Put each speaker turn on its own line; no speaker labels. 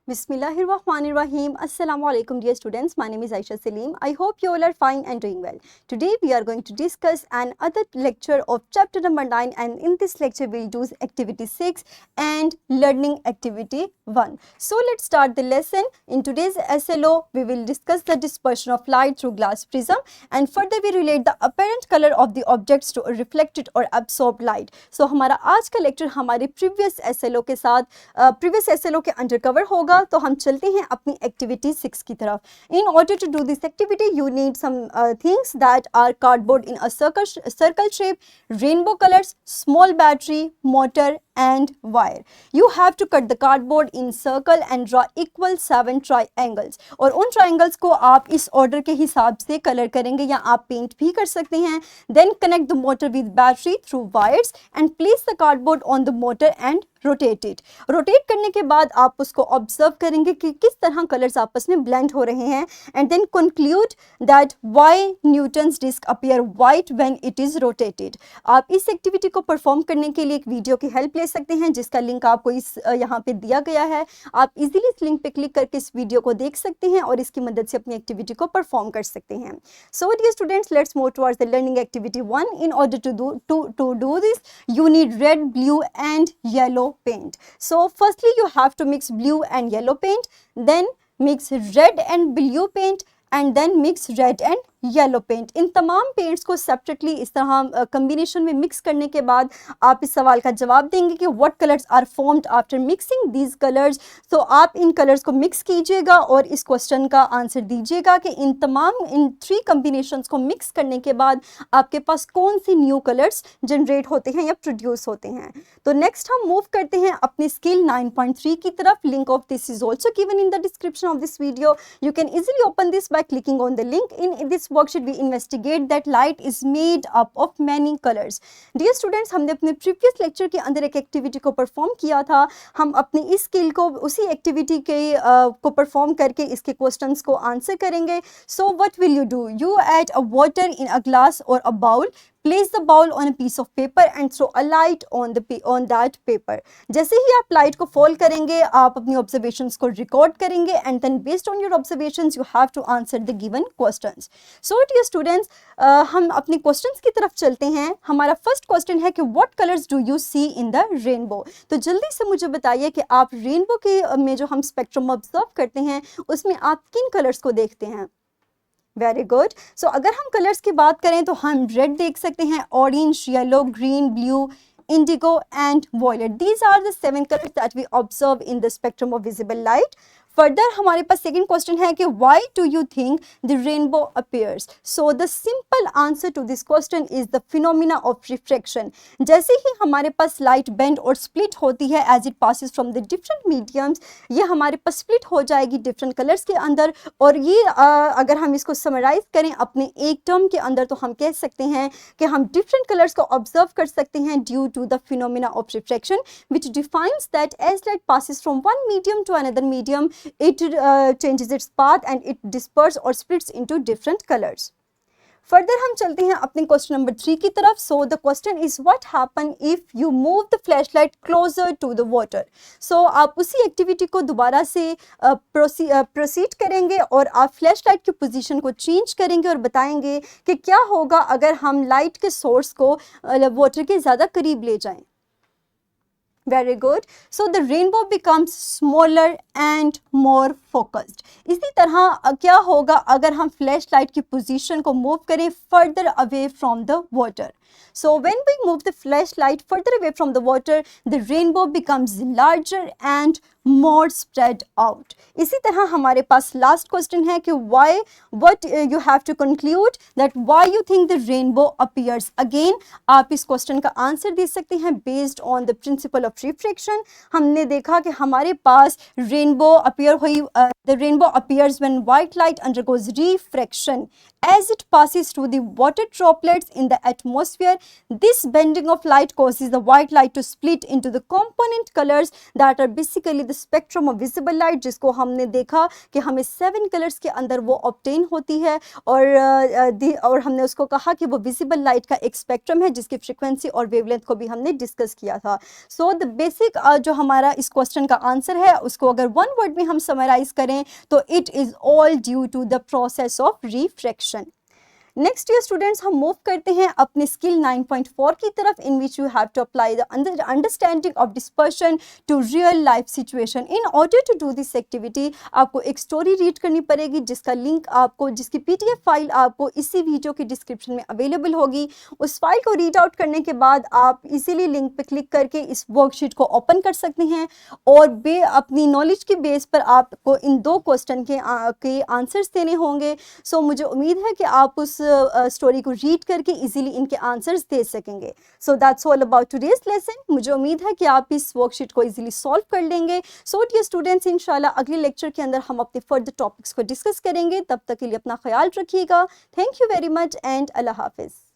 Bismillahirrahmanirrahim. Assalamu alaikum dear students. My name is Aisha Salim. I hope you all are fine and doing well. Today we are going to discuss another lecture of chapter number 9, and in this lecture we'll do activity 6 and learning activity 1. So let's start the lesson. In today's SLO we will discuss the dispersion of light through glass prism, and further we relate the apparent color of the objects to a reflected or absorbed light. So हमारा आज का lecture हमारे previous SLO के साथ previous SLO के under cover होगा. तो हम चलते हैं अपनी एक्टिविटी 6 की तरफ. In order to do this activity you need some things that are cardboard in a circle shape, rainbow colours, small battery, motor and wire. You have to cut the cardboard in circle and draw equal 7 triangles. और उन triangles को आप इस order के हिसाब से colour करेंगे या आप पेंट भी कर सकते हैं. Then connect the motor with battery through wires and place the cardboard on the motor and rotate it. Rotate करने के बाद आप उसको ऑब्जर्व करेंगे कि किस तरह कलर्स आपस में ब्लेंड हो रहे हैं, and then conclude that why Newton's disc appear white when it is rotated. आप इस एक्टिविटी को परफॉर्म करने के लिए एक वीडियो की हेल्प ले सकते हैं जिसका लिंक आपको इस यहाँ पे दिया गया है. आप इजीली इस लिंक पे क्लिक करके इस वीडियो को देख सकते हैं और इसकी मदद से अपनी एक्टिविटी को परफॉर्म कर सकते हैं. So dear students, let's move towards the learning activity 1. In order to do this you need red, blue and yellow paint. So firstly you have to mix blue and yellow paint, then mix red and blue paint, and then mix red and yellow paint. इन तमाम paints को separately इस तरह combination में mix करने के बाद आप इस सवाल का जवाब देंगे कि what colours are formed after mixing these colours. तो आप इन कलर्स को मिक्स कीजिएगा और इस क्वेश्चन का आंसर दीजिएगा कि इन 3 कम्बिनेशंस को मिक्स करने के बाद आपके पास कौन सी न्यू कलर्स जनरेट होते हैं या प्रोड्यूस होते हैं. तो नेक्स्ट हम मूव करते हैं अपनी स्किल 9.3 की तरफ. Link of this is also given in the description of this video. You can easily open this by clicking on the link. In this worksheet we investigate that light is made up of many colors. Dear students, हमने अपने previous lecture के अंदर एक activity को perform किया था. हम अपनी इस स्किल को उसी एक्टिविटी के को परफॉर्म करके इसके क्वेश्चंस को आंसर करेंगे. So what will you do? You add a water in a glass or a bowl. Place the bowl on a piece of paper and throw a light on that paper. जैसे ही आप light को fall करेंगे आप अपनी observations को record करेंगे, and then based on your observations you have to answer the given questions. So dear students, हम अपने क्वेश्चंस की तरफ चलते हैं. हमारा फर्स्ट क्वेश्चन है कि what colours do you see in the rainbow. तो जल्दी से मुझे बताइए कि आप रेनबो के में जो हम स्पेक्ट्रम ऑब्जर्व करते हैं उसमें आप किन कलर्स को देखते हैं. Very good. सो अगर हम कलर्स की बात करें तो हम रेड देख सकते हैं, orange, yellow, green, blue, indigo and violet. These are the 7 colors that we observe in the spectrum of visible light. Further हमारे पास सेकेंड क्वेश्चन है कि why do you think the rainbow appears? So the simple answer to this question is the phenomena of refraction. जैसे ही हमारे पास light bend और split होती है as it passes from the different mediums, ये हमारे पास split हो जाएगी डिफरेंट कलर्स के अंदर. और ये अगर हम इसको समराइज करें अपने एक टर्म के अंदर तो हम कह सकते हैं कि हम डिफरेंट कलर्स को ऑब्जर्व कर सकते हैं due to the phenomena of refraction, which defines that as light passes from one medium to another medium, it changes its path and it disperses or splits into different colors. Further हम चलते हैं अपने question number 3 की तरफ. So the question is what happen if you move the flashlight closer to the water? So आप उसी activity को दोबारा से प्रोसीड करेंगे और आप फ्लैशलाइट की पोजीशन को चेंज करेंगे और बताएंगे कि क्या होगा अगर हम लाइट के सोर्स को वाटर के ज़्यादा करीब ले जाएं. Very good. So the rainbow becomes smaller and more focused. इसी तरह क्या होगा अगर हम फ्लैश लाइट की पोजीशन को मूव करें further away from the water. So when we move the flashlight further away from the water, the rainbow becomes larger and more spread out. इसी तरह हमारे पास लास्ट क्वेश्चन है कि what you have to conclude that why you think the rainbow appears. Again आप इस question का answer दे सकते हैं based on the principle of refraction. हमने देखा कि हमारे पास रेनबो अपीयर हुई, the rainbow appears when white light undergoes refraction as it passes through the water droplets in the atmosphere. This bending of light causes the white light to split into the component colors that are basically the spectrum of visible light, जिसको हमने देखा कि हमें 7 colours के अंदर वो obtain होती है, और हमने उसको कहा कि वो विजिबल लाइट का एक स्पेक्ट्रम है जिसकी फ्रीक्वेंसी और वेवलेंथ को भी हमने डिस्कस किया था. सो द बेसिक जो हमारा इस क्वेश्चन का आंसर है उसको अगर वन वर्ड में हम समराइज करें तो it is all due to the process of refraction. Next year students हम मूव करते हैं अपने स्किल 9.4 की तरफ, in which you have to apply the understanding of dispersion to real life situation. In order to do this activity आपको एक story read करनी पड़ेगी जिसका लिंक आपको, जिसकी PDF फाइल आपको इसी वीडियो की डिस्क्रिप्शन में अवेलेबल होगी. उस फाइल को रीड आउट करने के बाद आप इजीली लिंक पर क्लिक करके इस वर्कशीट को ओपन कर सकते हैं और अपनी नॉलेज की बेस पर आपको इन 2 क्वेश्चन के आंसर्स देने होंगे. सो मुझे उम्मीद है कि आप उस स्टोरी को रीड करके इजीली इनके आंसर्स दे सकेंगे. So that's all about today's lesson. मुझे उम्मीद है कि आप इस वर्कशीट को इजीली सॉल्व कर लेंगे. सो डियर स्टूडेंट्स, इंशाल्लाह अगले लेक्चर के अंदर हम अपने फर्दर टॉपिक्स को डिस्कस करेंगे. तब तक के लिए अपना ख्याल रखिएगा. Thank you very much and अल्लाह हाफिज़.